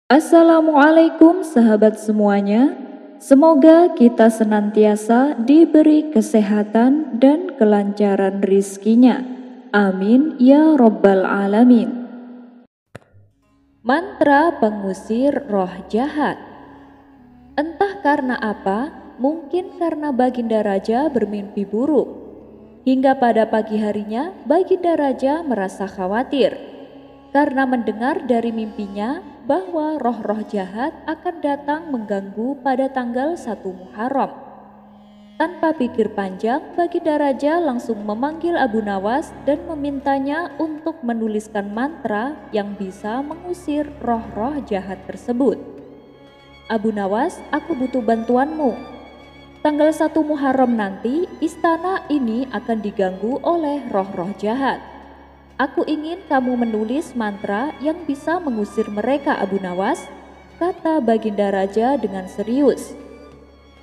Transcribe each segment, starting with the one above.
Assalamualaikum sahabat semuanya. Semoga kita senantiasa diberi kesehatan dan kelancaran rizkinya. Amin ya Rabbal Alamin. Mantra pengusir roh jahat. Entah karena apa, mungkin karena Baginda Raja bermimpi buruk. Hingga pada pagi harinya, Baginda Raja merasa khawatir karena mendengar dari mimpinya bahwa roh-roh jahat akan datang mengganggu pada tanggal 1 Muharram. Tanpa pikir panjang, Baginda Raja langsung memanggil Abu Nawas dan memintanya untuk menuliskan mantra yang bisa mengusir roh-roh jahat tersebut. Abu Nawas, aku butuh bantuanmu. Tanggal 1 Muharram nanti, istana ini akan diganggu oleh roh-roh jahat. Aku ingin kamu menulis mantra yang bisa mengusir mereka, Abu Nawas, kata Baginda Raja dengan serius.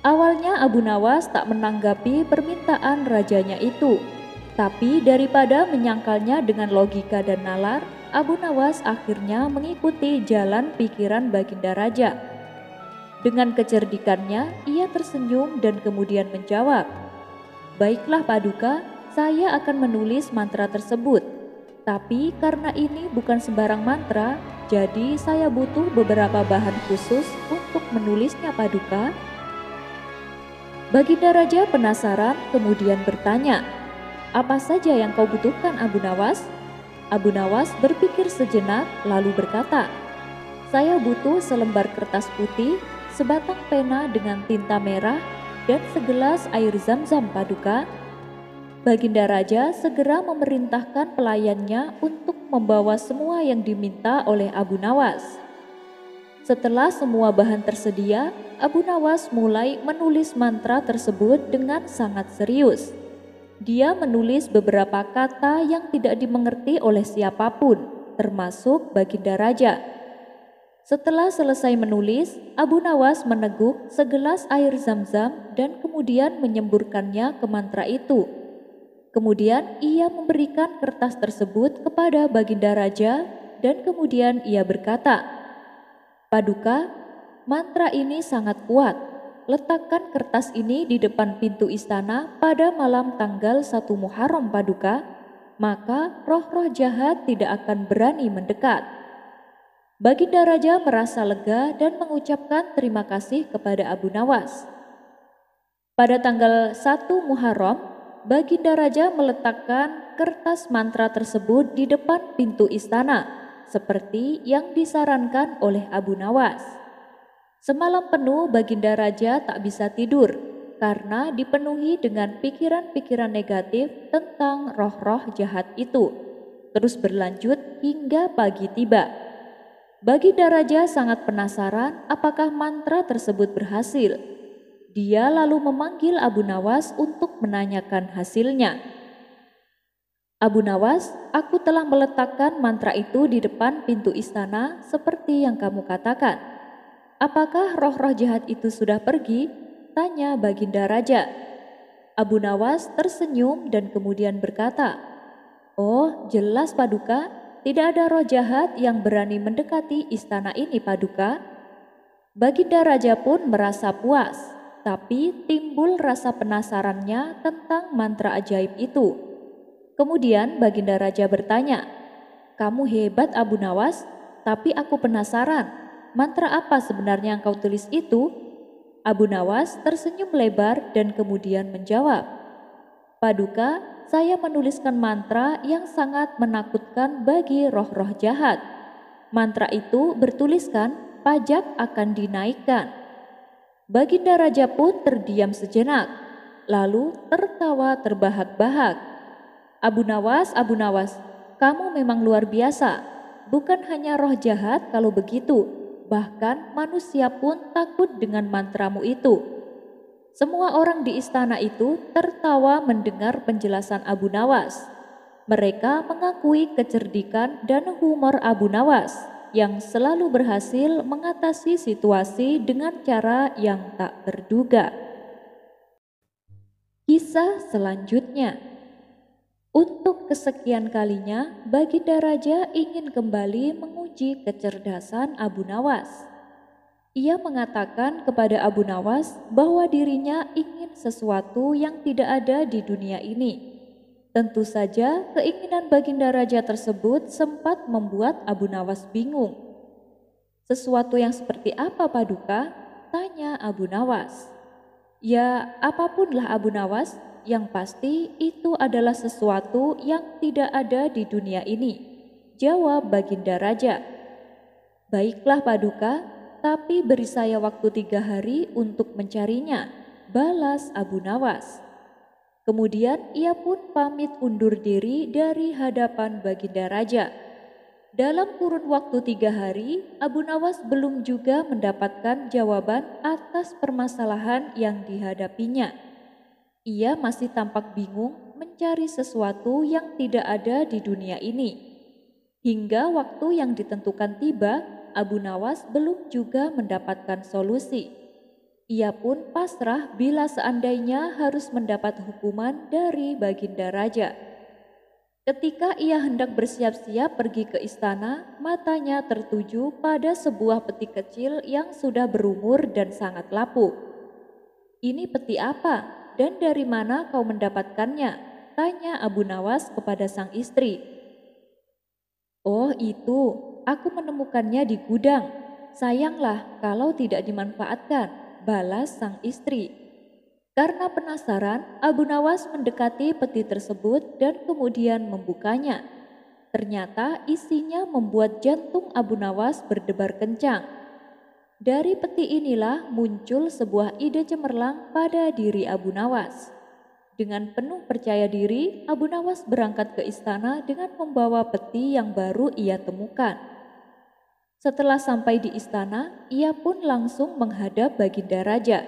Awalnya Abu Nawas tak menanggapi permintaan rajanya itu, tapi daripada menyangkalnya dengan logika dan nalar, Abu Nawas akhirnya mengikuti jalan pikiran Baginda Raja. Dengan kecerdikannya, ia tersenyum dan kemudian menjawab, "Baiklah Paduka, saya akan menulis mantra tersebut. Tapi karena ini bukan sembarang mantra, jadi saya butuh beberapa bahan khusus untuk menulisnya Paduka." Baginda Raja penasaran kemudian bertanya, "Apa saja yang kau butuhkan Abu Nawas?" Abu Nawas berpikir sejenak lalu berkata, "Saya butuh selembar kertas putih, sebatang pena dengan tinta merah, dan segelas air zam-zam Paduka." Baginda Raja segera memerintahkan pelayannya untuk membawa semua yang diminta oleh Abu Nawas. Setelah semua bahan tersedia, Abu Nawas mulai menulis mantra tersebut dengan sangat serius. Dia menulis beberapa kata yang tidak dimengerti oleh siapapun, termasuk Baginda Raja. Setelah selesai menulis, Abu Nawas meneguk segelas air zam-zam dan kemudian menyemburkannya ke mantra itu. Kemudian ia memberikan kertas tersebut kepada Baginda Raja dan kemudian ia berkata, "Paduka, mantra ini sangat kuat. Letakkan kertas ini di depan pintu istana pada malam tanggal 1 Muharram Paduka, maka roh-roh jahat tidak akan berani mendekat." Baginda Raja merasa lega dan mengucapkan terima kasih kepada Abu Nawas. Pada tanggal 1 Muharram, Baginda Raja meletakkan kertas mantra tersebut di depan pintu istana, seperti yang disarankan oleh Abu Nawas. Semalam penuh Baginda Raja tak bisa tidur, karena dipenuhi dengan pikiran-pikiran negatif tentang roh-roh jahat itu, terus berlanjut hingga pagi tiba. Baginda Raja sangat penasaran apakah mantra tersebut berhasil. Dia lalu memanggil Abu Nawas untuk menanyakan hasilnya. "Abu Nawas, aku telah meletakkan mantra itu di depan pintu istana seperti yang kamu katakan. Apakah roh-roh jahat itu sudah pergi?" tanya Baginda Raja. Abu Nawas tersenyum dan kemudian berkata, "Oh, jelas Paduka. Tidak ada roh jahat yang berani mendekati istana ini Paduka." Baginda Raja pun merasa puas, tapi timbul rasa penasarannya tentang mantra ajaib itu. Kemudian Baginda Raja bertanya, "Kamu hebat Abu Nawas, tapi aku penasaran, mantra apa sebenarnya yang kau tulis itu?" Abu Nawas tersenyum lebar dan kemudian menjawab, "Paduka, saya menuliskan mantra yang sangat menakutkan bagi roh-roh jahat. Mantra itu bertuliskan pajak akan dinaikkan." Baginda Raja pun terdiam sejenak, lalu tertawa terbahak-bahak. Abu Nawas, kamu memang luar biasa. Bukan hanya roh jahat kalau begitu, bahkan manusia pun takut dengan mantramu itu." Semua orang di istana itu tertawa mendengar penjelasan Abu Nawas. Mereka mengakui kecerdikan dan humor Abu Nawas yang selalu berhasil mengatasi situasi dengan cara yang tak terduga. Kisah selanjutnya. Untuk kesekian kalinya, Baginda Raja ingin kembali menguji kecerdasan Abu Nawas. Ia mengatakan kepada Abu Nawas bahwa dirinya ingin sesuatu yang tidak ada di dunia ini. Tentu saja, keinginan Baginda Raja tersebut sempat membuat Abu Nawas bingung. "Sesuatu yang seperti apa, Paduka?" tanya Abu Nawas. "Ya, apapunlah Abu Nawas, yang pasti itu adalah sesuatu yang tidak ada di dunia ini," jawab Baginda Raja. "Baiklah Paduka, tapi beri saya waktu 3 hari untuk mencarinya," balas Abu Nawas. Kemudian ia pun pamit undur diri dari hadapan Baginda Raja. Dalam kurun waktu 3 hari, Abu Nawas belum juga mendapatkan jawaban atas permasalahan yang dihadapinya. Ia masih tampak bingung mencari sesuatu yang tidak ada di dunia ini. Hingga waktu yang ditentukan tiba, Abu Nawas belum juga mendapatkan solusi. Ia pun pasrah bila seandainya harus mendapat hukuman dari Baginda Raja. Ketika ia hendak bersiap-siap pergi ke istana, matanya tertuju pada sebuah peti kecil yang sudah berumur dan sangat lapuk. "Ini peti apa dan dari mana kau mendapatkannya?" tanya Abu Nawas kepada sang istri. "Oh itu, aku menemukannya di gudang. Sayanglah kalau tidak dimanfaatkan," balas sang istri. Karena penasaran, Abu Nawas mendekati peti tersebut dan kemudian membukanya. Ternyata isinya membuat jantung Abu Nawas berdebar kencang. Dari peti inilah muncul sebuah ide cemerlang pada diri Abu Nawas. Dengan penuh percaya diri, Abu Nawas berangkat ke istana dengan membawa peti yang baru ia temukan. Setelah sampai di istana, ia pun langsung menghadap Baginda Raja.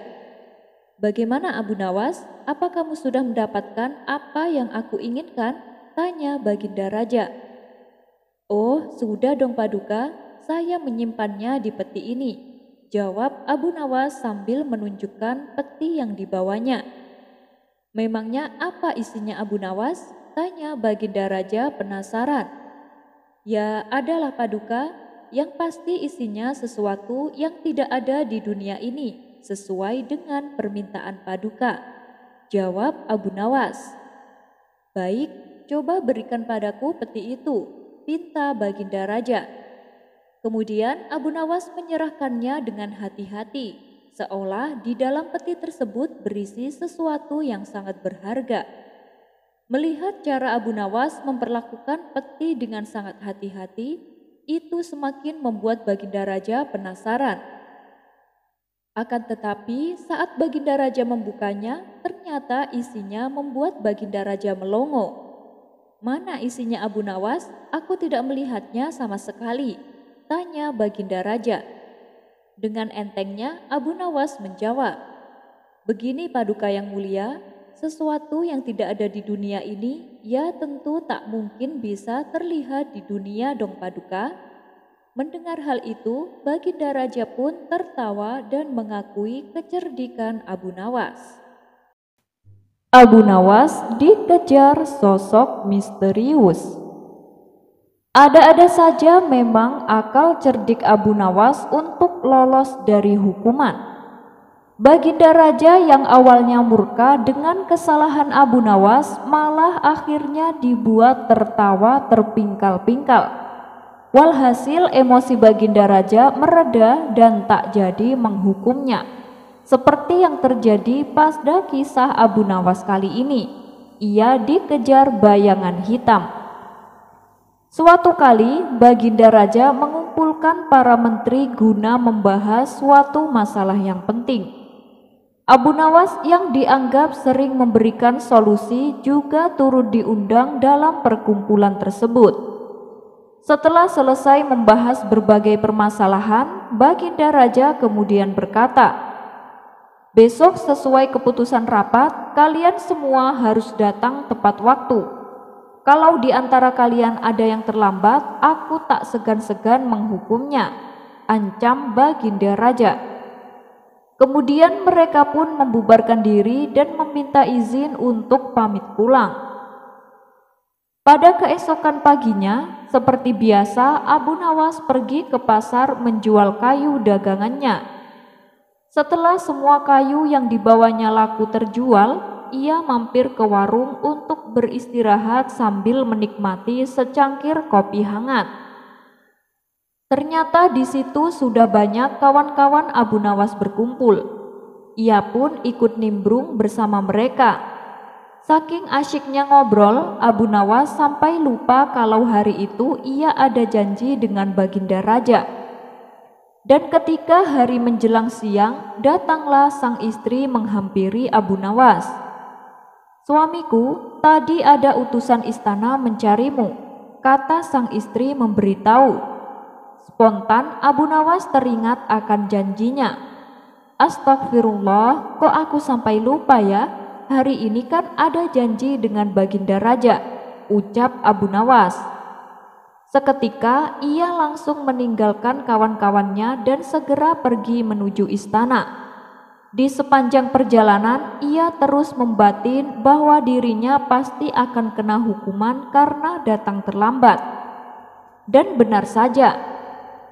"Bagaimana Abu Nawas? Apa kamu sudah mendapatkan apa yang aku inginkan?" tanya Baginda Raja. "Oh, sudah dong Paduka, saya menyimpannya di peti ini," jawab Abu Nawas sambil menunjukkan peti yang dibawanya. "Memangnya apa isinya Abu Nawas?" tanya Baginda Raja penasaran. "Ya, adalah Paduka. Yang pasti isinya sesuatu yang tidak ada di dunia ini, sesuai dengan permintaan Paduka," jawab Abu Nawas. "Baik, coba berikan padaku peti itu," pinta Baginda Raja. Kemudian Abu Nawas menyerahkannya dengan hati-hati, seolah di dalam peti tersebut berisi sesuatu yang sangat berharga. Melihat cara Abu Nawas memperlakukan peti dengan sangat hati-hati, itu semakin membuat Baginda Raja penasaran. Akan tetapi saat Baginda Raja membukanya, ternyata isinya membuat Baginda Raja melongo. "Mana isinya Abu Nawas? Aku tidak melihatnya sama sekali," tanya Baginda Raja. Dengan entengnya Abu Nawas menjawab, "Begini Paduka yang mulia, sesuatu yang tidak ada di dunia ini, ya tentu tak mungkin bisa terlihat di dunia dong Paduka." Mendengar hal itu, Baginda Raja pun tertawa dan mengakui kecerdikan Abu Nawas. Abu Nawas dikejar sosok misterius. Ada-ada saja memang akal cerdik Abu Nawas untuk lolos dari hukuman. Baginda Raja yang awalnya murka dengan kesalahan Abu Nawas malah akhirnya dibuat tertawa terpingkal-pingkal. Walhasil emosi Baginda Raja mereda dan tak jadi menghukumnya. Seperti yang terjadi pada kisah Abu Nawas kali ini, ia dikejar bayangan hitam. Suatu kali Baginda Raja mengumpulkan para menteri guna membahas suatu masalah yang penting. Abu Nawas yang dianggap sering memberikan solusi juga turut diundang dalam perkumpulan tersebut. Setelah selesai membahas berbagai permasalahan, Baginda Raja kemudian berkata, "Besok sesuai keputusan rapat, kalian semua harus datang tepat waktu. Kalau di antara kalian ada yang terlambat, aku tak segan-segan menghukumnya," ancam Baginda Raja. Kemudian mereka pun membubarkan diri dan meminta izin untuk pamit pulang. Pada keesokan paginya, seperti biasa, Abu Nawas pergi ke pasar menjual kayu dagangannya. Setelah semua kayu yang dibawanya laku terjual, ia mampir ke warung untuk beristirahat sambil menikmati secangkir kopi hangat. Ternyata di situ sudah banyak kawan-kawan Abu Nawas berkumpul. Ia pun ikut nimbrung bersama mereka. Saking asyiknya ngobrol, Abu Nawas sampai lupa kalau hari itu ia ada janji dengan Baginda Raja. Dan ketika hari menjelang siang, datanglah sang istri menghampiri Abu Nawas. "Suamiku, tadi ada utusan istana mencarimu," kata sang istri memberitahu. Spontan Abu Nawas teringat akan janjinya. "Astagfirullah, kok aku sampai lupa ya? Hari ini kan ada janji dengan Baginda Raja," ucap Abu Nawas. Seketika ia langsung meninggalkan kawan-kawannya dan segera pergi menuju istana. Di sepanjang perjalanan ia terus membatin bahwa dirinya pasti akan kena hukuman karena datang terlambat. Dan benar saja,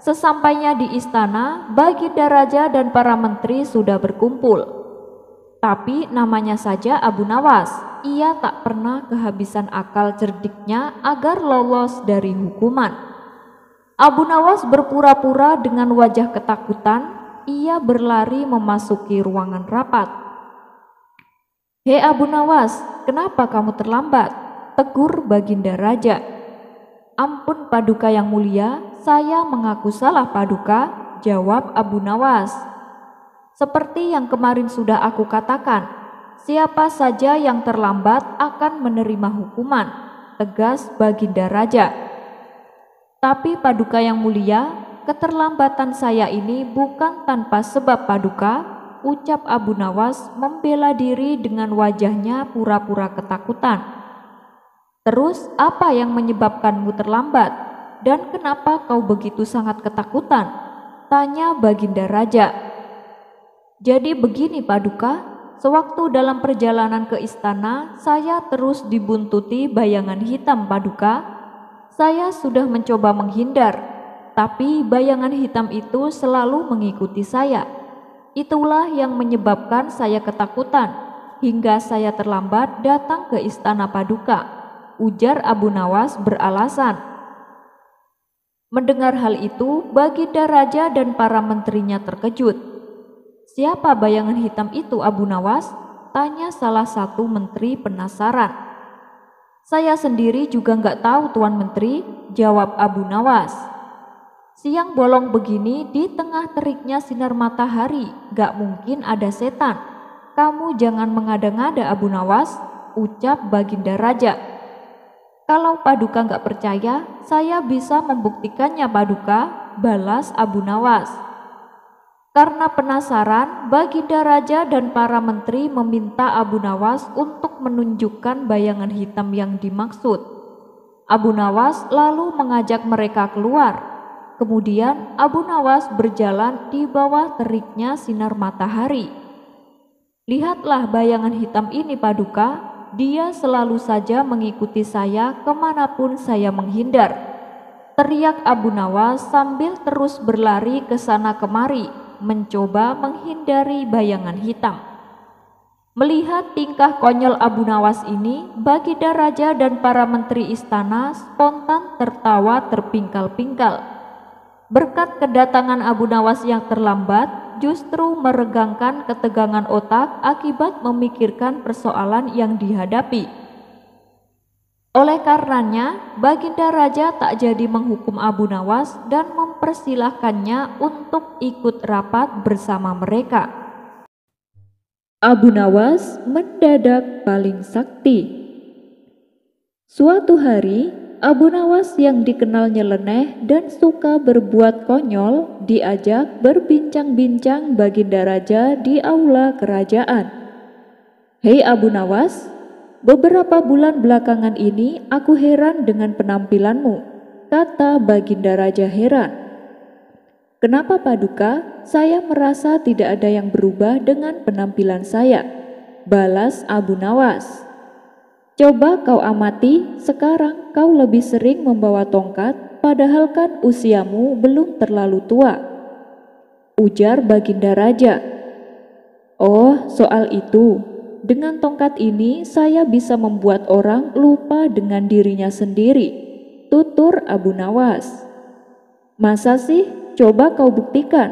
sesampainya di istana, Baginda Raja dan para menteri sudah berkumpul. Tapi namanya saja Abu Nawas, ia tak pernah kehabisan akal cerdiknya agar lolos dari hukuman. Abu Nawas berpura-pura dengan wajah ketakutan, ia berlari memasuki ruangan rapat. "Hei Abu Nawas, kenapa kamu terlambat?" tegur Baginda Raja. "Ampun Paduka yang mulia, saya mengaku salah Paduka," jawab Abu Nawas. "Seperti yang kemarin sudah aku katakan, siapa saja yang terlambat akan menerima hukuman," tegas Baginda Raja. "Tapi Paduka yang mulia, keterlambatan saya ini bukan tanpa sebab Paduka," ucap Abu Nawas membela diri dengan wajahnya pura-pura ketakutan. "Terus apa yang menyebabkanmu terlambat? Dan kenapa kau begitu sangat ketakutan?" tanya Baginda Raja. "Jadi begini Paduka, sewaktu dalam perjalanan ke istana, saya terus dibuntuti bayangan hitam Paduka. Saya sudah mencoba menghindar, tapi bayangan hitam itu selalu mengikuti saya. Itulah yang menyebabkan saya ketakutan, hingga saya terlambat datang ke istana Paduka," ujar Abu Nawas beralasan. Mendengar hal itu, Baginda Raja dan para menterinya terkejut. "Siapa bayangan hitam itu Abu Nawas?" tanya salah satu menteri penasaran. "Saya sendiri juga nggak tahu Tuan Menteri," jawab Abu Nawas. "Siang bolong begini di tengah teriknya sinar matahari, nggak mungkin ada setan. Kamu jangan mengada-ngada Abu Nawas," ucap Baginda Raja. "Kalau Paduka nggak percaya, saya bisa membuktikannya Paduka," balas Abu Nawas. Karena penasaran, Baginda Raja dan para menteri meminta Abu Nawas untuk menunjukkan bayangan hitam yang dimaksud. Abu Nawas lalu mengajak mereka keluar. Kemudian Abu Nawas berjalan di bawah teriknya sinar matahari. "Lihatlah bayangan hitam ini Paduka, dia selalu saja mengikuti saya kemanapun saya menghindar," teriak Abu Nawas sambil terus berlari ke sana kemari, mencoba menghindari bayangan hitam. Melihat tingkah konyol Abu Nawas ini, Baginda Raja dan para menteri istana spontan tertawa terpingkal-pingkal. Berkat kedatangan Abu Nawas yang terlambat, justru meregangkan ketegangan otak akibat memikirkan persoalan yang dihadapi. Oleh karenanya, Baginda Raja tak jadi menghukum Abu Nawas dan mempersilahkannya untuk ikut rapat bersama mereka. Abu Nawas mendadak paling sakti. Suatu hari, Abu Nawas yang dikenal nyeleneh dan suka berbuat konyol diajak berbincang-bincang Baginda Raja di aula kerajaan. "Hei Abu Nawas, beberapa bulan belakangan ini aku heran dengan penampilanmu," kata Baginda Raja heran. "Kenapa Paduka? Saya merasa tidak ada yang berubah dengan penampilan saya," balas Abu Nawas. Coba kau amati, sekarang kau lebih sering membawa tongkat, padahal kan usiamu belum terlalu tua, ujar Baginda Raja. Oh, soal itu. Dengan tongkat ini saya bisa membuat orang lupa dengan dirinya sendiri, tutur Abu Nawas. Masa sih? Coba kau buktikan,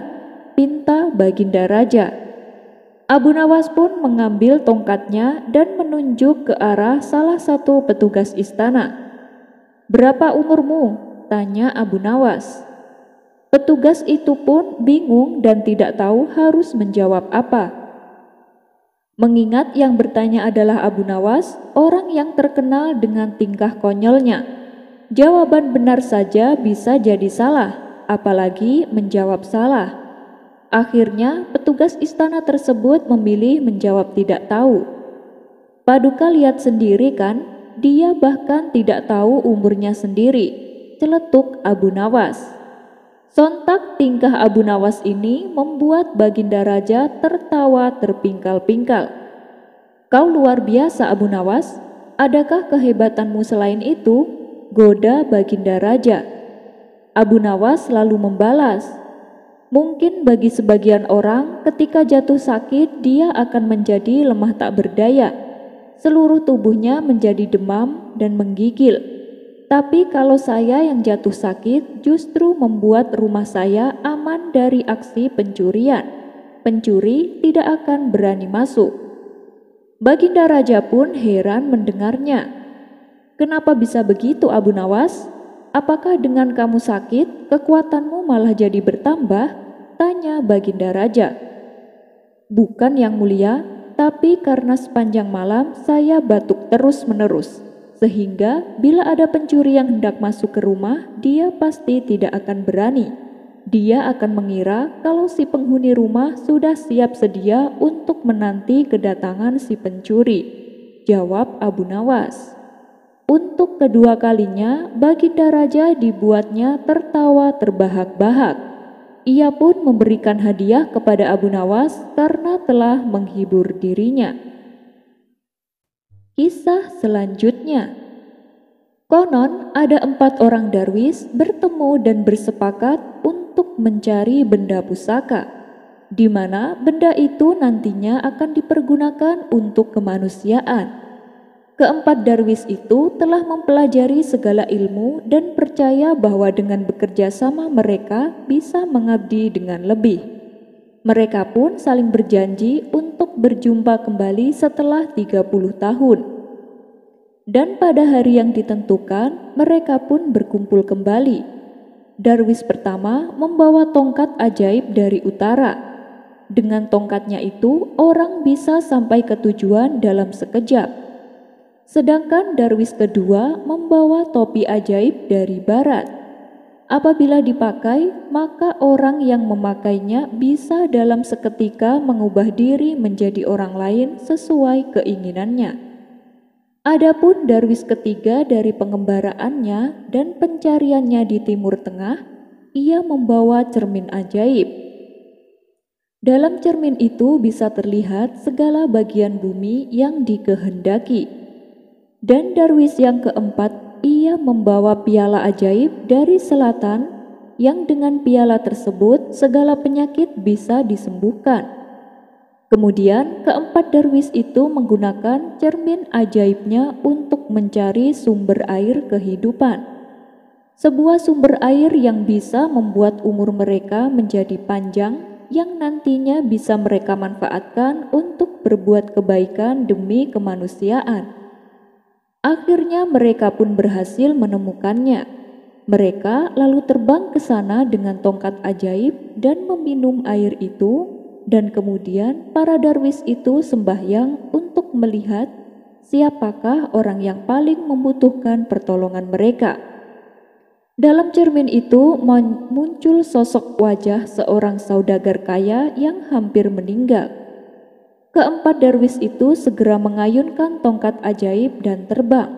pinta Baginda Raja. Abu Nawas pun mengambil tongkatnya dan menunjuk ke arah salah satu petugas istana. Berapa umurmu? Tanya Abu Nawas. Petugas itu pun bingung dan tidak tahu harus menjawab apa. Mengingat yang bertanya adalah Abu Nawas, orang yang terkenal dengan tingkah konyolnya. Jawaban benar saja bisa jadi salah, apalagi menjawab salah. Akhirnya petugas istana tersebut memilih menjawab tidak tahu. Paduka lihat sendiri kan, dia bahkan tidak tahu umurnya sendiri, celetuk Abu Nawas. Sontak tingkah Abu Nawas ini membuat Baginda Raja tertawa terpingkal-pingkal. Kau luar biasa Abu Nawas, adakah kehebatanmu selain itu? Goda Baginda Raja. Abu Nawas lalu membalas, mungkin bagi sebagian orang ketika jatuh sakit dia akan menjadi lemah tak berdaya. Seluruh tubuhnya menjadi demam dan menggigil. Tapi kalau saya yang jatuh sakit justru membuat rumah saya aman dari aksi pencurian. Pencuri tidak akan berani masuk. Baginda Raja pun heran mendengarnya. Kenapa bisa begitu Abu Nawas? Apakah dengan kamu sakit, kekuatanmu malah jadi bertambah? Tanya Baginda Raja. Bukan yang mulia, tapi karena sepanjang malam saya batuk terus-menerus. Sehingga bila ada pencuri yang hendak masuk ke rumah, dia pasti tidak akan berani. Dia akan mengira kalau si penghuni rumah sudah siap sedia untuk menanti kedatangan si pencuri, jawab Abu Nawas. Untuk kedua kalinya, Baginda Raja dibuatnya tertawa terbahak-bahak. Ia pun memberikan hadiah kepada Abu Nawas karena telah menghibur dirinya. Kisah selanjutnya. Konon ada 4 orang darwis bertemu dan bersepakat untuk mencari benda pusaka, di mana benda itu nantinya akan dipergunakan untuk kemanusiaan. Keempat darwis itu telah mempelajari segala ilmu dan percaya bahwa dengan bekerja sama mereka bisa mengabdi dengan lebih. Mereka pun saling berjanji untuk berjumpa kembali setelah 30 tahun. Dan pada hari yang ditentukan, mereka pun berkumpul kembali. Darwis pertama membawa tongkat ajaib dari utara. Dengan tongkatnya itu, orang bisa sampai ke tujuan dalam sekejap. Sedangkan darwis kedua membawa topi ajaib dari barat. Apabila dipakai, maka orang yang memakainya bisa dalam seketika mengubah diri menjadi orang lain sesuai keinginannya. Adapun darwis ketiga dari pengembaraannya dan pencariannya di Timur Tengah, ia membawa cermin ajaib. Dalam cermin itu bisa terlihat segala bagian bumi yang dikehendaki. Dan darwis yang keempat, ia membawa piala ajaib dari selatan yang dengan piala tersebut segala penyakit bisa disembuhkan. Kemudian keempat darwis itu menggunakan cermin ajaibnya untuk mencari sumber air kehidupan. Sebuah sumber air yang bisa membuat umur mereka menjadi panjang, yang nantinya bisa mereka manfaatkan untuk berbuat kebaikan demi kemanusiaan. Akhirnya mereka pun berhasil menemukannya. Mereka lalu terbang ke sana dengan tongkat ajaib dan meminum air itu. Dan kemudian para darwis itu sembahyang untuk melihat siapakah orang yang paling membutuhkan pertolongan mereka. Dalam cermin itu muncul sosok wajah seorang saudagar kaya yang hampir meninggal. Keempat darwis itu segera mengayunkan tongkat ajaib dan terbang.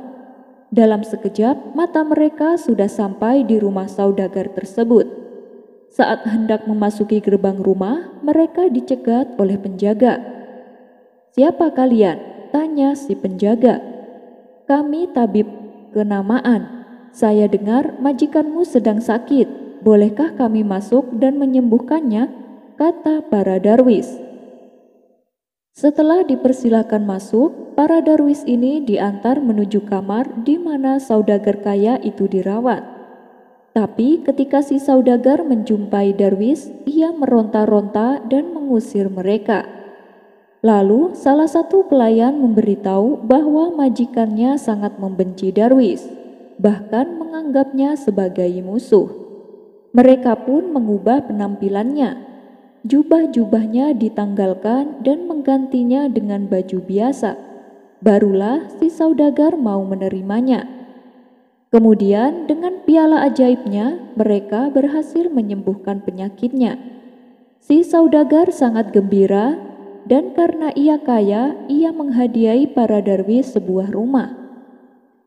Dalam sekejap mata mereka sudah sampai di rumah saudagar tersebut. Saat hendak memasuki gerbang rumah, mereka dicegat oleh penjaga. "Siapa kalian?" tanya si penjaga. Kami tabib kenamaan. Saya dengar majikanmu sedang sakit. Bolehkah kami masuk dan menyembuhkannya? Kata para darwis. Setelah dipersilakan masuk, para darwis ini diantar menuju kamar di mana saudagar kaya itu dirawat. Tapi ketika si saudagar menjumpai darwis, ia meronta-ronta dan mengusir mereka. Lalu salah satu pelayan memberitahu bahwa majikannya sangat membenci darwis, bahkan menganggapnya sebagai musuh. Mereka pun mengubah penampilannya. Jubah-jubahnya ditanggalkan dan menggantinya dengan baju biasa. Barulah si saudagar mau menerimanya. Kemudian dengan piala ajaibnya, mereka berhasil menyembuhkan penyakitnya. Si saudagar sangat gembira, dan karena ia kaya, ia menghadiahi para darwis sebuah rumah.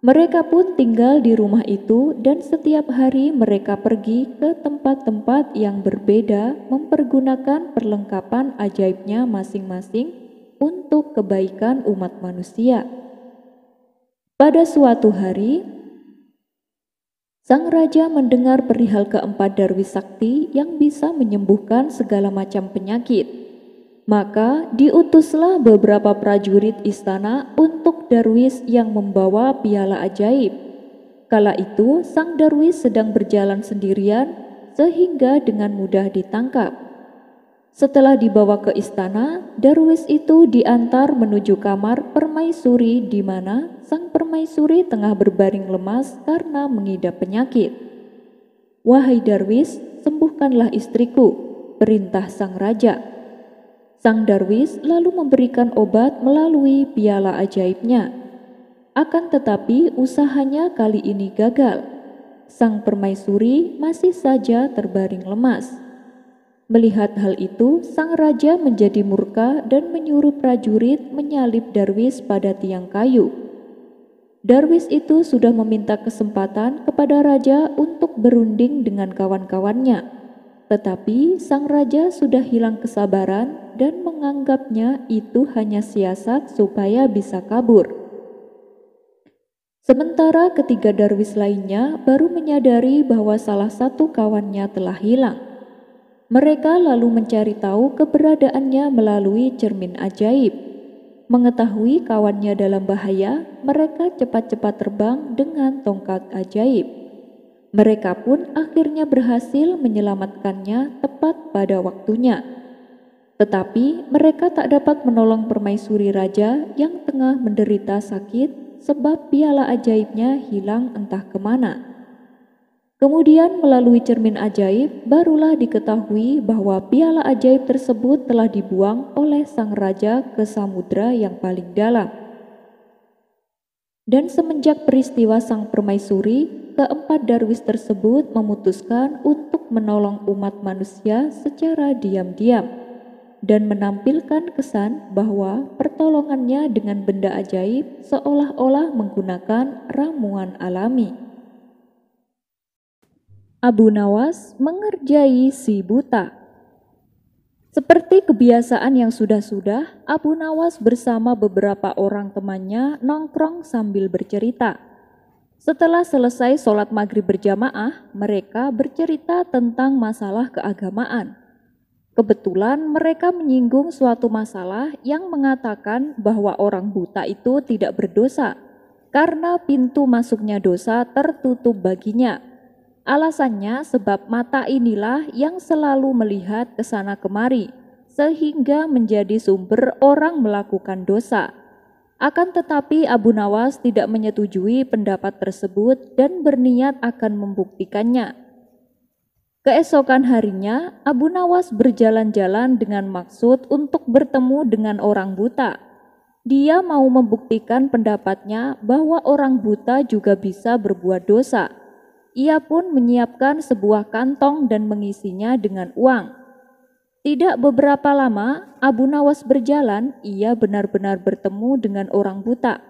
Mereka pun tinggal di rumah itu dan setiap hari mereka pergi ke tempat-tempat yang berbeda mempergunakan perlengkapan ajaibnya masing-masing untuk kebaikan umat manusia. Pada suatu hari, sang raja mendengar perihal keempat darwis sakti yang bisa menyembuhkan segala macam penyakit. Maka diutuslah beberapa prajurit istana untuk darwis yang membawa piala ajaib. Kala itu sang darwis sedang berjalan sendirian sehingga dengan mudah ditangkap. Setelah dibawa ke istana, darwis itu diantar menuju kamar permaisuri di mana sang permaisuri tengah berbaring lemas karena mengidap penyakit. "Wahai darwis, sembuhkanlah istriku," perintah sang raja. Sang darwis lalu memberikan obat melalui piala ajaibnya. Akan tetapi usahanya kali ini gagal. Sang permaisuri masih saja terbaring lemas. Melihat hal itu, sang raja menjadi murka dan menyuruh prajurit menyalip darwis pada tiang kayu. Darwis itu sudah meminta kesempatan kepada raja untuk berunding dengan kawan-kawannya. Tetapi sang raja sudah hilang kesabaran dan menganggapnya itu hanya siasat supaya bisa kabur. Sementara ketiga darwis lainnya baru menyadari bahwa salah satu kawannya telah hilang. Mereka lalu mencari tahu keberadaannya melalui cermin ajaib. Mengetahui kawannya dalam bahaya, mereka cepat-cepat terbang dengan tongkat ajaib. Mereka pun akhirnya berhasil menyelamatkannya tepat pada waktunya. Tetapi mereka tak dapat menolong permaisuri raja yang tengah menderita sakit sebab piala ajaibnya hilang entah kemana. Kemudian melalui cermin ajaib barulah diketahui bahwa piala ajaib tersebut telah dibuang oleh sang raja ke samudra yang paling dalam. Dan semenjak peristiwa sang permaisuri, keempat darwis tersebut memutuskan untuk menolong umat manusia secara diam-diam dan menampilkan kesan bahwa pertolongannya dengan benda ajaib seolah-olah menggunakan ramuan alami. Abu Nawas mengerjai si buta. Seperti kebiasaan yang sudah-sudah, Abu Nawas bersama beberapa orang temannya nongkrong sambil bercerita. Setelah selesai sholat maghrib berjamaah, mereka bercerita tentang masalah keagamaan. Kebetulan mereka menyinggung suatu masalah yang mengatakan bahwa orang buta itu tidak berdosa, karena pintu masuknya dosa tertutup baginya. Alasannya sebab mata inilah yang selalu melihat ke sana kemari, sehingga menjadi sumber orang melakukan dosa. Akan tetapi Abu Nawas tidak menyetujui pendapat tersebut dan berniat akan membuktikannya. Keesokan harinya, Abu Nawas berjalan-jalan dengan maksud untuk bertemu dengan orang buta. Dia mau membuktikan pendapatnya bahwa orang buta juga bisa berbuat dosa. Ia pun menyiapkan sebuah kantong dan mengisinya dengan uang. Tidak beberapa lama, Abu Nawas berjalan, ia benar-benar bertemu dengan orang buta.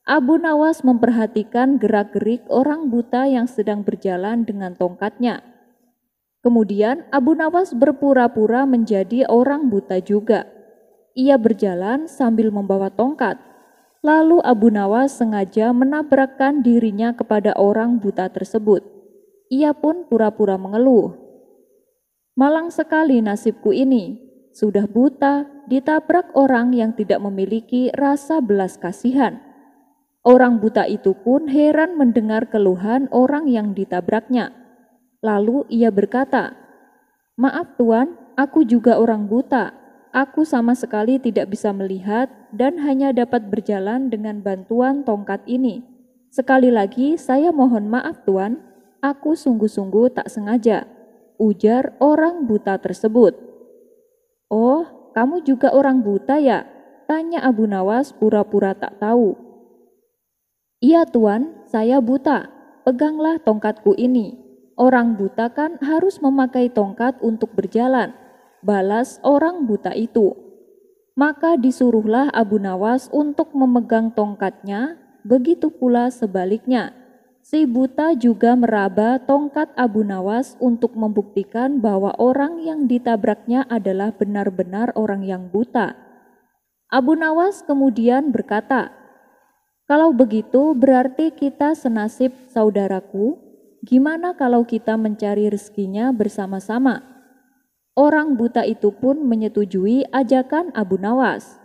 Abu Nawas memperhatikan gerak-gerik orang buta yang sedang berjalan dengan tongkatnya. Kemudian Abu Nawas berpura-pura menjadi orang buta juga. Ia berjalan sambil membawa tongkat. Lalu Abu Nawas sengaja menabrakkan dirinya kepada orang buta tersebut. Ia pun pura-pura mengeluh. Malang sekali nasibku ini, sudah buta, ditabrak orang yang tidak memiliki rasa belas kasihan. Orang buta itu pun heran mendengar keluhan orang yang ditabraknya. Lalu ia berkata, "Maaf Tuan, aku juga orang buta. Aku sama sekali tidak bisa melihat dan hanya dapat berjalan dengan bantuan tongkat ini. Sekali lagi saya mohon maaf Tuan, aku sungguh-sungguh tak sengaja," ujar orang buta tersebut. "Oh, kamu juga orang buta ya?" tanya Abu Nawas pura-pura tak tahu. "Iya Tuan, saya buta. Peganglah tongkatku ini. Orang buta kan harus memakai tongkat untuk berjalan," balas orang buta itu. Maka disuruhlah Abu Nawas untuk memegang tongkatnya, begitu pula sebaliknya. Si buta juga meraba tongkat Abu Nawas untuk membuktikan bahwa orang yang ditabraknya adalah benar-benar orang yang buta. Abu Nawas kemudian berkata, "Kalau begitu berarti kita senasib saudaraku. Gimana kalau kita mencari rezekinya bersama-sama?" Orang buta itu pun menyetujui ajakan Abu Nawas.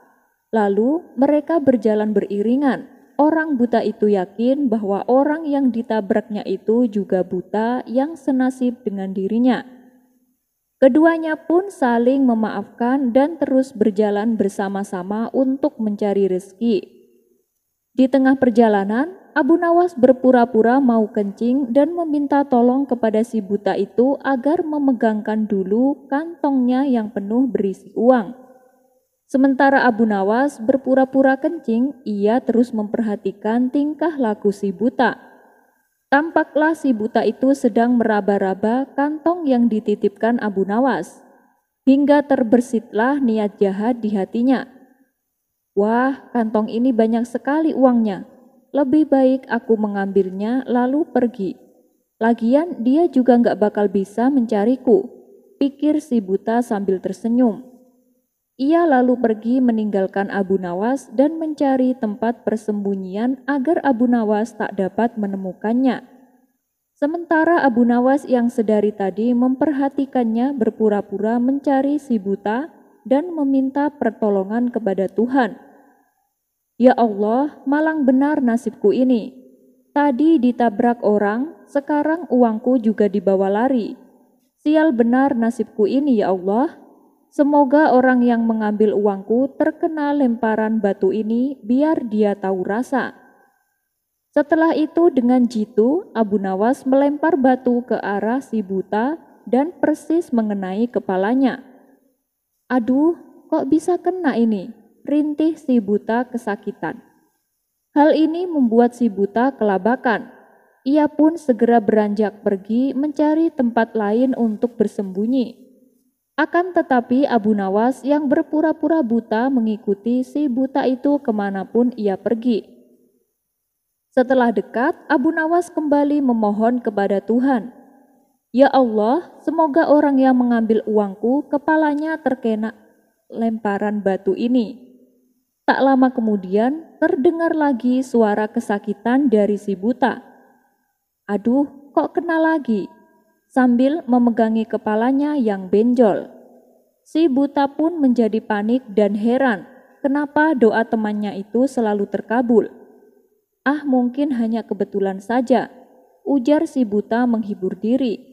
Lalu mereka berjalan beriringan. Orang buta itu yakin bahwa orang yang ditabraknya itu juga buta yang senasib dengan dirinya. Keduanya pun saling memaafkan dan terus berjalan bersama-sama untuk mencari rezeki. Di tengah perjalanan, Abu Nawas berpura-pura mau kencing dan meminta tolong kepada si buta itu agar memegangkan dulu kantongnya yang penuh berisi uang. Sementara Abu Nawas berpura-pura kencing, ia terus memperhatikan tingkah laku si buta. Tampaklah si buta itu sedang meraba-raba kantong yang dititipkan Abu Nawas, hingga terbersitlah niat jahat di hatinya. "Wah, kantong ini banyak sekali uangnya. Lebih baik aku mengambilnya lalu pergi. Lagian dia juga gak bakal bisa mencariku," pikir si buta sambil tersenyum. Ia lalu pergi meninggalkan Abu Nawas dan mencari tempat persembunyian agar Abu Nawas tak dapat menemukannya. Sementara Abu Nawas yang sedari tadi memperhatikannya berpura-pura mencari si buta dan meminta pertolongan kepada Tuhan. "Ya Allah, malang benar nasibku ini. Tadi ditabrak orang, sekarang uangku juga dibawa lari. Sial benar nasibku ini ya Allah. Semoga orang yang mengambil uangku terkena lemparan batu ini biar dia tahu rasa." Setelah itu dengan jitu Abu Nawas melempar batu ke arah si buta dan persis mengenai kepalanya. "Aduh, kok bisa kena ini?" rintih si buta kesakitan. Hal ini membuat si buta kelabakan. Ia pun segera beranjak pergi mencari tempat lain untuk bersembunyi. Akan tetapi Abu Nawas yang berpura-pura buta mengikuti si buta itu kemanapun ia pergi. Setelah dekat, Abu Nawas kembali memohon kepada Tuhan. "Ya Allah, semoga orang yang mengambil uangku kepalanya terkena lemparan batu ini." Tak lama kemudian terdengar lagi suara kesakitan dari si buta. "Aduh, kok kena lagi?" sambil memegangi kepalanya yang benjol. Si buta pun menjadi panik dan heran kenapa doa temannya itu selalu terkabul. "Ah, mungkin hanya kebetulan saja," ujar si buta menghibur diri.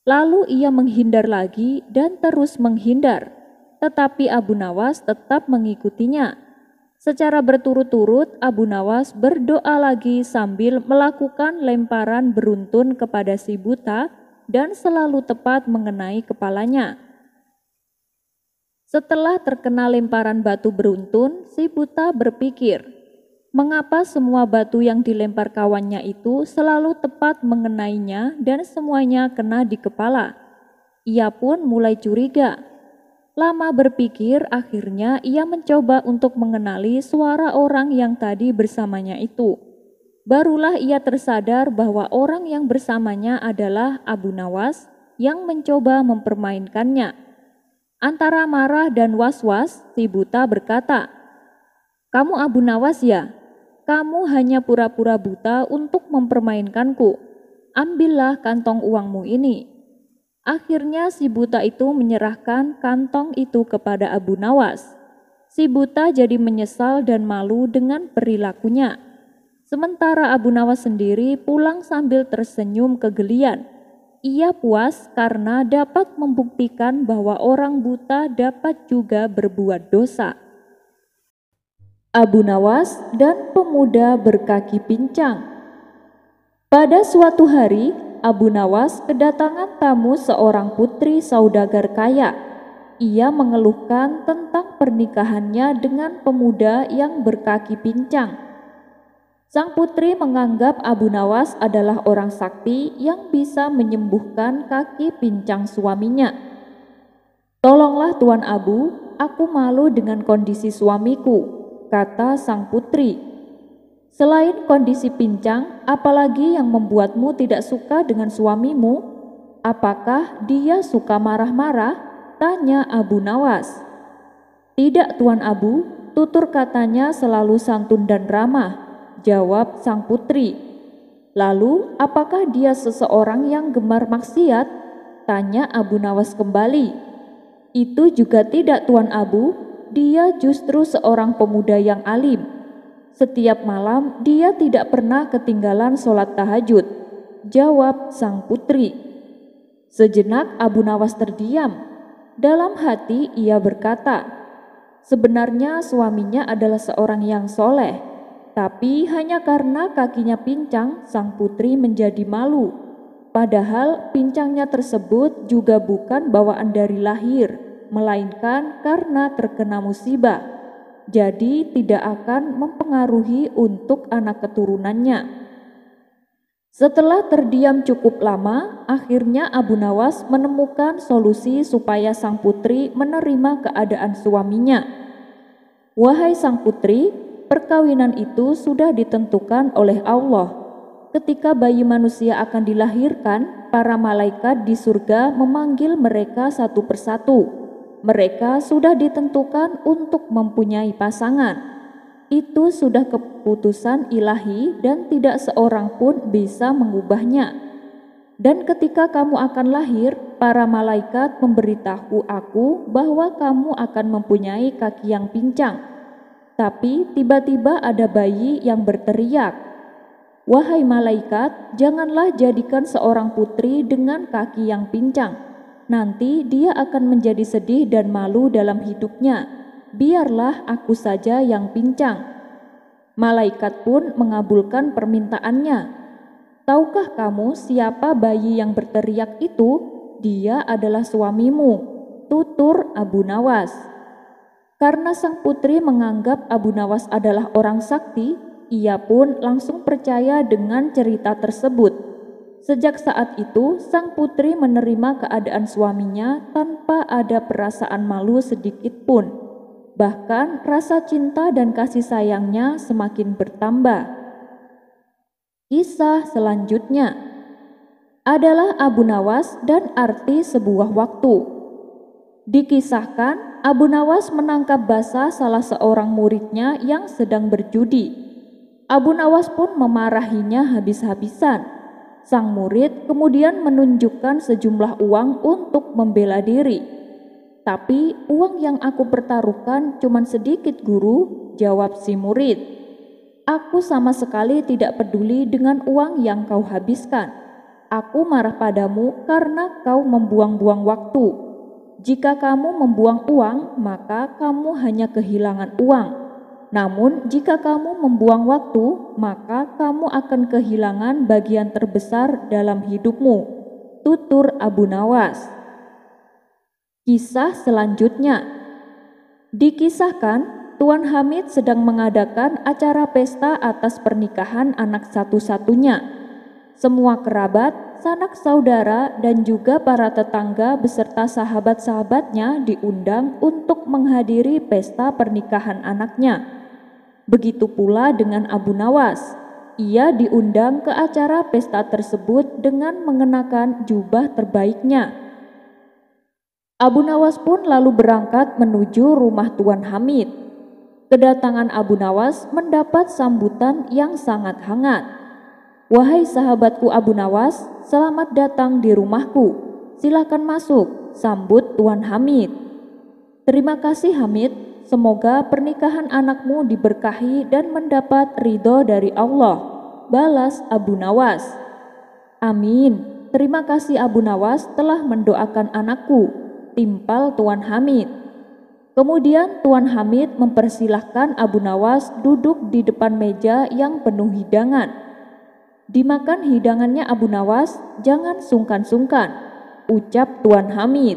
Lalu ia menghindar lagi dan terus menghindar, tetapi Abu Nawas tetap mengikutinya. Secara berturut-turut Abu Nawas berdoa lagi sambil melakukan lemparan beruntun kepada si buta dan selalu tepat mengenai kepalanya. Setelah terkena lemparan batu beruntun, si buta berpikir, mengapa semua batu yang dilempar kawannya itu selalu tepat mengenainya dan semuanya kena di kepala. Ia pun mulai curiga. Lama berpikir, akhirnya ia mencoba untuk mengenali suara orang yang tadi bersamanya itu. Barulah ia tersadar bahwa orang yang bersamanya adalah Abu Nawas yang mencoba mempermainkannya. Antara marah dan was-was, si buta berkata, "Kamu Abu Nawas ya? Kamu hanya pura-pura buta untuk mempermainkanku. Ambillah kantong uangmu ini." Akhirnya si buta itu menyerahkan kantong itu kepada Abu Nawas. Si buta jadi menyesal dan malu dengan perilakunya. Sementara Abu Nawas sendiri pulang sambil tersenyum kegelian. Ia puas karena dapat membuktikan bahwa orang buta dapat juga berbuat dosa. Abu Nawas dan pemuda berkaki pincang. Pada suatu hari, Abu Nawas kedatangan tamu seorang putri saudagar kaya. Ia mengeluhkan tentang pernikahannya dengan pemuda yang berkaki pincang. Sang putri menganggap Abu Nawas adalah orang sakti yang bisa menyembuhkan kaki pincang suaminya. "Tolonglah Tuan Abu, aku malu dengan kondisi suamiku," kata sang putri. "Selain kondisi pincang, apalagi yang membuatmu tidak suka dengan suamimu? Apakah dia suka marah-marah?" tanya Abu Nawas. "Tidak Tuan Abu, tutur katanya selalu santun dan ramah," jawab sang putri. "Lalu apakah dia seseorang yang gemar maksiat?" tanya Abu Nawas kembali. "Itu juga tidak Tuan Abu, dia justru seorang pemuda yang alim. Setiap malam dia tidak pernah ketinggalan sholat tahajud," jawab sang putri. Sejenak Abu Nawas terdiam. Dalam hati ia berkata, sebenarnya suaminya adalah seorang yang soleh. Tapi hanya karena kakinya pincang, sang putri menjadi malu. Padahal pincangnya tersebut juga bukan bawaan dari lahir, melainkan karena terkena musibah. Jadi tidak akan mempengaruhi untuk anak keturunannya. Setelah terdiam cukup lama, akhirnya Abu Nawas menemukan solusi supaya sang putri menerima keadaan suaminya. "Wahai sang putri, perkawinan itu sudah ditentukan oleh Allah. Ketika bayi manusia akan dilahirkan, para malaikat di surga memanggil mereka satu persatu. Mereka sudah ditentukan untuk mempunyai pasangan. Itu sudah keputusan ilahi dan tidak seorang pun bisa mengubahnya. Dan ketika kamu akan lahir, para malaikat memberitahu aku bahwa kamu akan mempunyai kaki yang pincang. Tapi tiba-tiba ada bayi yang berteriak, 'Wahai malaikat, janganlah jadikan seorang putri dengan kaki yang pincang. Nanti dia akan menjadi sedih dan malu dalam hidupnya. Biarlah aku saja yang pincang.' Malaikat pun mengabulkan permintaannya. Tahukah kamu siapa bayi yang berteriak itu? Dia adalah suamimu," tutur Abu Nawas. Karena sang putri menganggap Abu Nawas adalah orang sakti, ia pun langsung percaya dengan cerita tersebut. Sejak saat itu, sang putri menerima keadaan suaminya tanpa ada perasaan malu sedikit pun. Bahkan rasa cinta dan kasih sayangnya semakin bertambah. Kisah selanjutnya adalah Abu Nawas dan arti sebuah waktu. Dikisahkan, Abu Nawas menangkap basah salah seorang muridnya yang sedang berjudi. Abu Nawas pun memarahinya habis-habisan. Sang murid kemudian menunjukkan sejumlah uang untuk membela diri. "Tapi uang yang aku pertaruhkan cuma sedikit, guru," jawab si murid. "Aku sama sekali tidak peduli dengan uang yang kau habiskan. Aku marah padamu karena kau membuang-buang waktu. Jika kamu membuang uang, maka kamu hanya kehilangan uang. Namun jika kamu membuang waktu, maka kamu akan kehilangan bagian terbesar dalam hidupmu," tutur Abu Nawas. Kisah selanjutnya dikisahkan, Tuan Hamid sedang mengadakan acara pesta atas pernikahan anak satu-satunya. Semua kerabat, sanak saudara, dan juga para tetangga beserta sahabat-sahabatnya diundang untuk menghadiri pesta pernikahan anaknya. Begitu pula dengan Abu Nawas. Ia diundang ke acara pesta tersebut dengan mengenakan jubah terbaiknya. Abu Nawas pun lalu berangkat menuju rumah Tuan Hamid. Kedatangan Abu Nawas mendapat sambutan yang sangat hangat. "Wahai sahabatku Abu Nawas, selamat datang di rumahku. Silakan masuk," sambut Tuan Hamid. "Terima kasih Hamid, semoga pernikahan anakmu diberkahi dan mendapat ridho dari Allah," balas Abu Nawas. "Amin, terima kasih Abu Nawas telah mendoakan anakku," timpal Tuan Hamid. Kemudian Tuan Hamid mempersilahkan Abu Nawas duduk di depan meja yang penuh hidangan. "Dimakan hidangannya Abu Nawas, jangan sungkan-sungkan," ucap Tuan Hamid.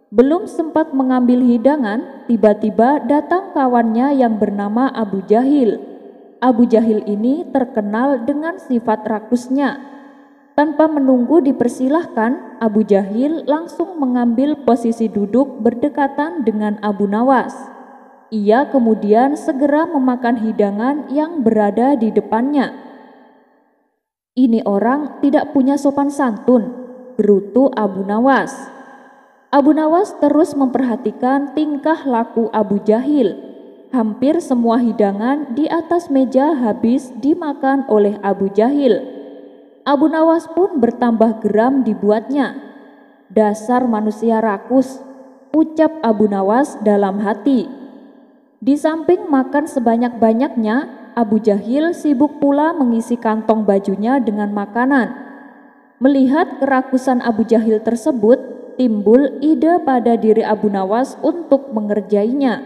Belum sempat mengambil hidangan, tiba-tiba datang kawannya yang bernama Abu Jahil. Abu Jahil ini terkenal dengan sifat rakusnya. Tanpa menunggu dipersilahkan, Abu Jahil langsung mengambil posisi duduk berdekatan dengan Abu Nawas. Ia kemudian segera memakan hidangan yang berada di depannya. "Ini orang tidak punya sopan santun," gerutu Abu Nawas. Abu Nawas terus memperhatikan tingkah laku Abu Jahil. Hampir semua hidangan di atas meja habis dimakan oleh Abu Jahil. Abu Nawas pun bertambah geram dibuatnya. "Dasar manusia rakus," ucap Abu Nawas dalam hati. Di samping makan sebanyak-banyaknya, Abu Jahil sibuk pula mengisi kantong bajunya dengan makanan. Melihat kerakusan Abu Jahil tersebut, timbul ide pada diri Abu Nawas untuk mengerjainya.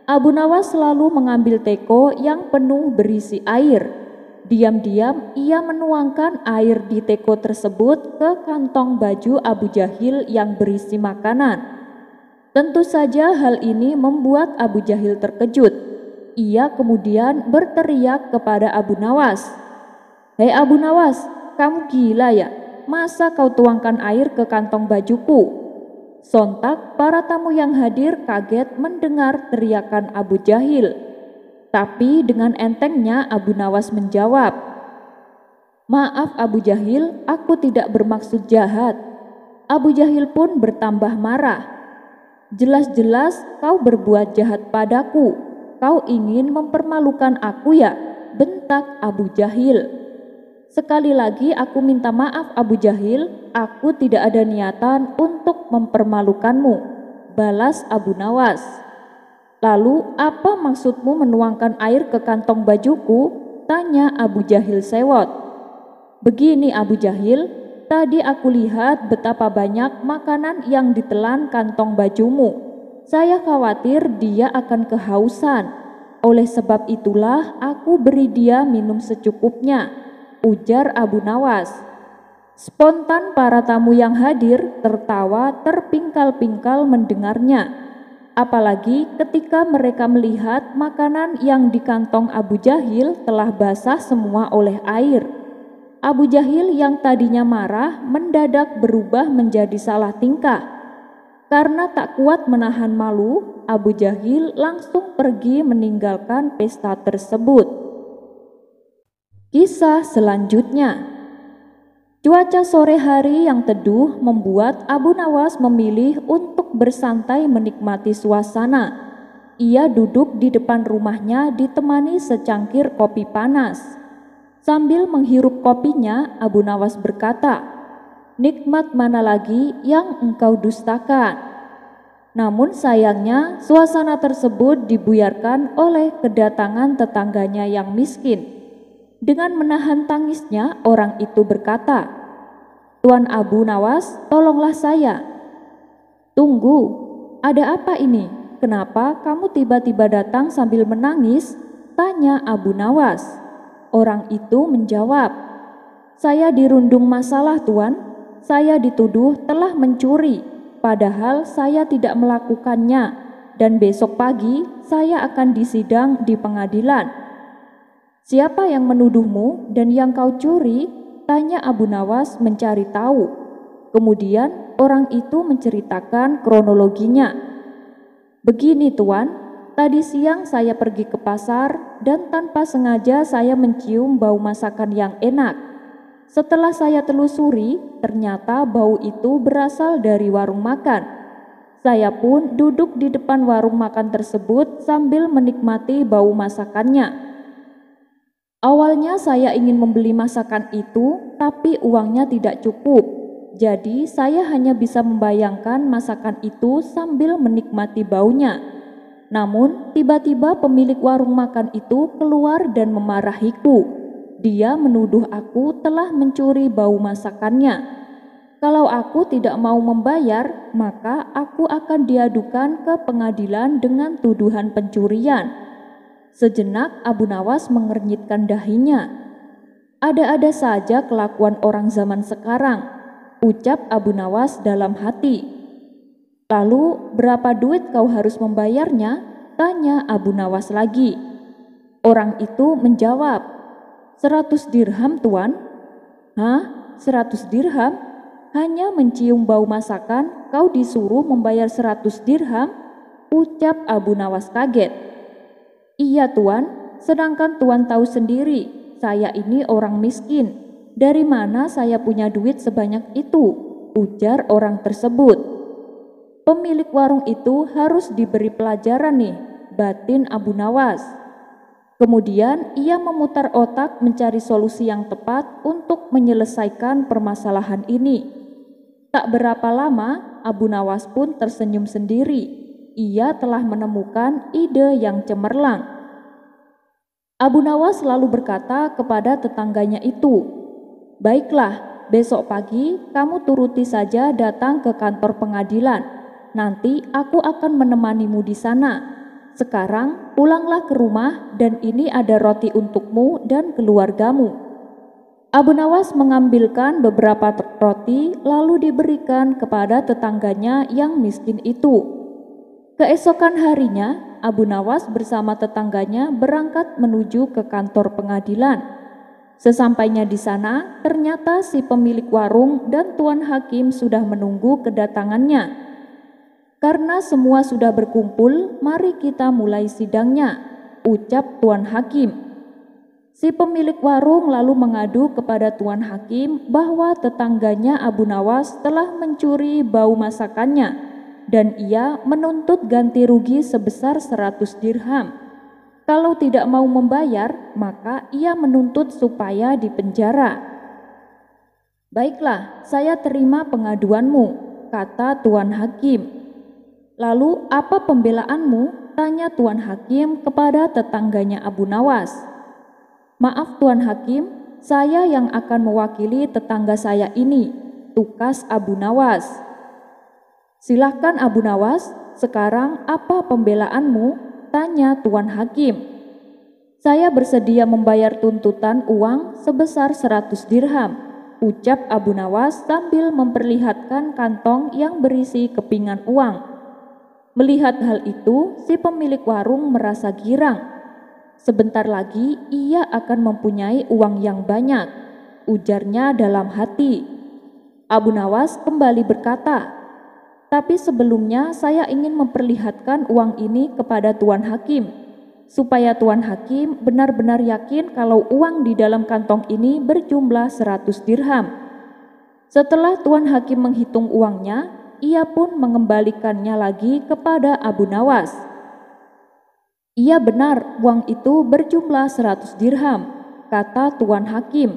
Abu Nawas selalu mengambil teko yang penuh berisi air. Diam-diam ia menuangkan air di teko tersebut ke kantong baju Abu Jahil yang berisi makanan. Tentu saja hal ini membuat Abu Jahil terkejut. Ia kemudian berteriak kepada Abu Nawas, "Hei Abu Nawas, kamu gila ya? Masa kau tuangkan air ke kantong bajuku?" Sontak para tamu yang hadir kaget mendengar teriakan Abu Jahil. Tapi dengan entengnya Abu Nawas menjawab, "Maaf Abu Jahil, aku tidak bermaksud jahat." Abu Jahil pun bertambah marah. "Jelas-jelas kau berbuat jahat padaku. Kau ingin mempermalukan aku ya?" bentak Abu Jahil. "Sekali lagi aku minta maaf Abu Jahil, aku tidak ada niatan untuk mempermalukanmu," balas Abu Nawas. "Lalu apa maksudmu menuangkan air ke kantong bajuku?" tanya Abu Jahil sewot. "Begini Abu Jahil, tadi aku lihat betapa banyak makanan yang ditelan kantong bajumu. Saya khawatir dia akan kehausan. Oleh sebab itulah aku beri dia minum secukupnya," ujar Abu Nawas. Spontan para tamu yang hadir tertawa terpingkal-pingkal mendengarnya. Apalagi ketika mereka melihat makanan yang di kantong Abu Jahil telah basah semua oleh air. Abu Jahil yang tadinya marah mendadak berubah menjadi salah tingkah. Karena tak kuat menahan malu, Abu Jahil langsung pergi meninggalkan pesta tersebut. Kisah selanjutnya. Cuaca sore hari yang teduh membuat Abu Nawas memilih untuk bersantai menikmati suasana. Ia duduk di depan rumahnya ditemani secangkir kopi panas. Sambil menghirup kopinya, Abu Nawas berkata, "Nikmat mana lagi yang engkau dustakan?" Namun sayangnya suasana tersebut dibuyarkan oleh kedatangan tetangganya yang miskin. Dengan menahan tangisnya, orang itu berkata, "Tuan Abu Nawas, tolonglah saya." "Tunggu, ada apa ini? Kenapa kamu tiba-tiba datang sambil menangis?" tanya Abu Nawas. Orang itu menjawab, "Saya dirundung masalah, Tuan. Saya dituduh telah mencuri, padahal saya tidak melakukannya, dan besok pagi saya akan disidang di pengadilan." "Siapa yang menuduhmu dan yang kau curi?" tanya Abu Nawas mencari tahu. Kemudian orang itu menceritakan kronologinya. "Begini Tuan, tadi siang saya pergi ke pasar dan tanpa sengaja saya mencium bau masakan yang enak. Setelah saya telusuri, ternyata bau itu berasal dari warung makan. Saya pun duduk di depan warung makan tersebut sambil menikmati bau masakannya. Awalnya saya ingin membeli masakan itu, tapi uangnya tidak cukup. Jadi saya hanya bisa membayangkan masakan itu sambil menikmati baunya. Namun tiba-tiba pemilik warung makan itu keluar dan memarahiku. Dia menuduh aku telah mencuri bau masakannya. Kalau aku tidak mau membayar, maka aku akan diadukan ke pengadilan dengan tuduhan pencurian. Sejenak Abu Nawas mengernyitkan dahinya. Ada-ada saja kelakuan orang zaman sekarang, ucap Abu Nawas dalam hati. Lalu berapa duit kau harus membayarnya? Tanya Abu Nawas lagi. Orang itu menjawab, 100 dirham tuan. Hah? 100 dirham? Hanya mencium bau masakan kau disuruh membayar 100 dirham? Ucap Abu Nawas kaget. Iya tuan, sedangkan tuan tahu sendiri, saya ini orang miskin. Dari mana saya punya duit sebanyak itu? Ujar orang tersebut. Pemilik warung itu harus diberi pelajaran nih, batin Abu Nawas. Kemudian ia memutar otak mencari solusi yang tepat untuk menyelesaikan permasalahan ini. Tak berapa lama, Abu Nawas pun tersenyum sendiri. Ia telah menemukan ide yang cemerlang. Abu Nawas lalu berkata kepada tetangganya itu, "Baiklah, besok pagi kamu turuti saja datang ke kantor pengadilan. Nanti aku akan menemanimu di sana. Sekarang pulanglah ke rumah dan ini ada roti untukmu dan keluargamu." Abu Nawas mengambilkan beberapa roti lalu diberikan kepada tetangganya yang miskin itu. Keesokan harinya, Abu Nawas bersama tetangganya berangkat menuju ke kantor pengadilan. Sesampainya di sana, ternyata si pemilik warung dan tuan hakim sudah menunggu kedatangannya. Karena semua sudah berkumpul, mari kita mulai sidangnya, ucap tuan hakim. Si pemilik warung lalu mengadu kepada tuan hakim bahwa tetangganya Abu Nawas telah mencuri bau masakannya dan ia menuntut ganti rugi sebesar 100 dirham. Kalau tidak mau membayar, maka ia menuntut supaya dipenjara. "Baiklah, saya terima pengaduanmu," kata tuan hakim. "Lalu apa pembelaanmu?" tanya tuan hakim kepada tetangganya Abu Nawas. "Maaf tuan hakim, saya yang akan mewakili tetangga saya ini," tukas Abu Nawas. "Silahkan Abu Nawas, sekarang apa pembelaanmu?" tanya tuan hakim. "Saya bersedia membayar tuntutan uang sebesar 100 dirham, ucap Abu Nawas sambil memperlihatkan kantong yang berisi kepingan uang. Melihat hal itu, si pemilik warung merasa girang. Sebentar lagi ia akan mempunyai uang yang banyak, ujarnya dalam hati. Abu Nawas kembali berkata, "Tapi sebelumnya saya ingin memperlihatkan uang ini kepada tuan hakim, supaya tuan hakim benar-benar yakin kalau uang di dalam kantong ini berjumlah 100 dirham. Setelah tuan hakim menghitung uangnya, ia pun mengembalikannya lagi kepada Abu Nawas. "Iya benar, uang itu berjumlah 100 dirham, kata tuan hakim.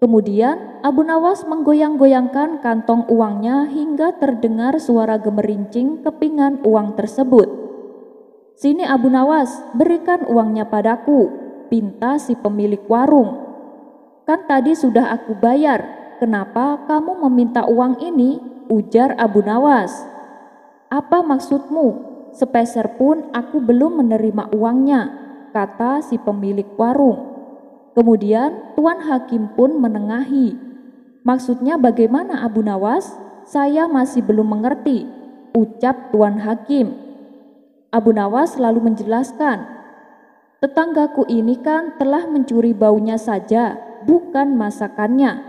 Kemudian Abu Nawas menggoyang-goyangkan kantong uangnya hingga terdengar suara gemerincing kepingan uang tersebut. "Sini Abu Nawas, berikan uangnya padaku," pinta si pemilik warung. "Kan tadi sudah aku bayar, kenapa kamu meminta uang ini?" ujar Abu Nawas. "Apa maksudmu? Sepeser pun aku belum menerima uangnya," kata si pemilik warung. Kemudian tuan hakim pun menengahi. "Maksudnya bagaimana Abu Nawas? Saya masih belum mengerti," ucap tuan hakim. Abu Nawas lalu menjelaskan, "Tetanggaku ini kan telah mencuri baunya saja, bukan masakannya.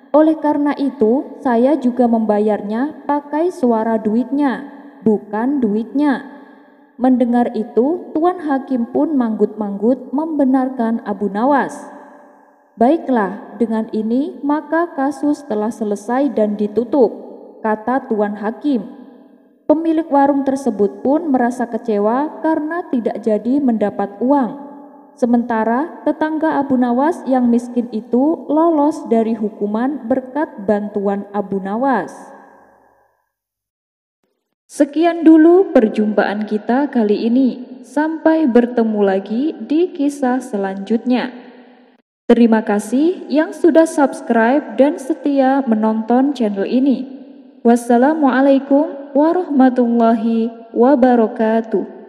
Oleh karena itu, saya juga membayarnya pakai suara duitnya, bukan duitnya." Mendengar itu, tuan hakim pun manggut-manggut membenarkan Abu Nawas. "Baiklah, dengan ini maka kasus telah selesai dan ditutup," kata tuan hakim. Pemilik warung tersebut pun merasa kecewa karena tidak jadi mendapat uang. Sementara tetangga Abu Nawas yang miskin itu lolos dari hukuman berkat bantuan Abu Nawas. Sekian dulu perjumpaan kita kali ini. Sampai bertemu lagi di kisah selanjutnya. Terima kasih yang sudah subscribe dan setia menonton channel ini. Wassalamualaikum warahmatullahi wabarakatuh.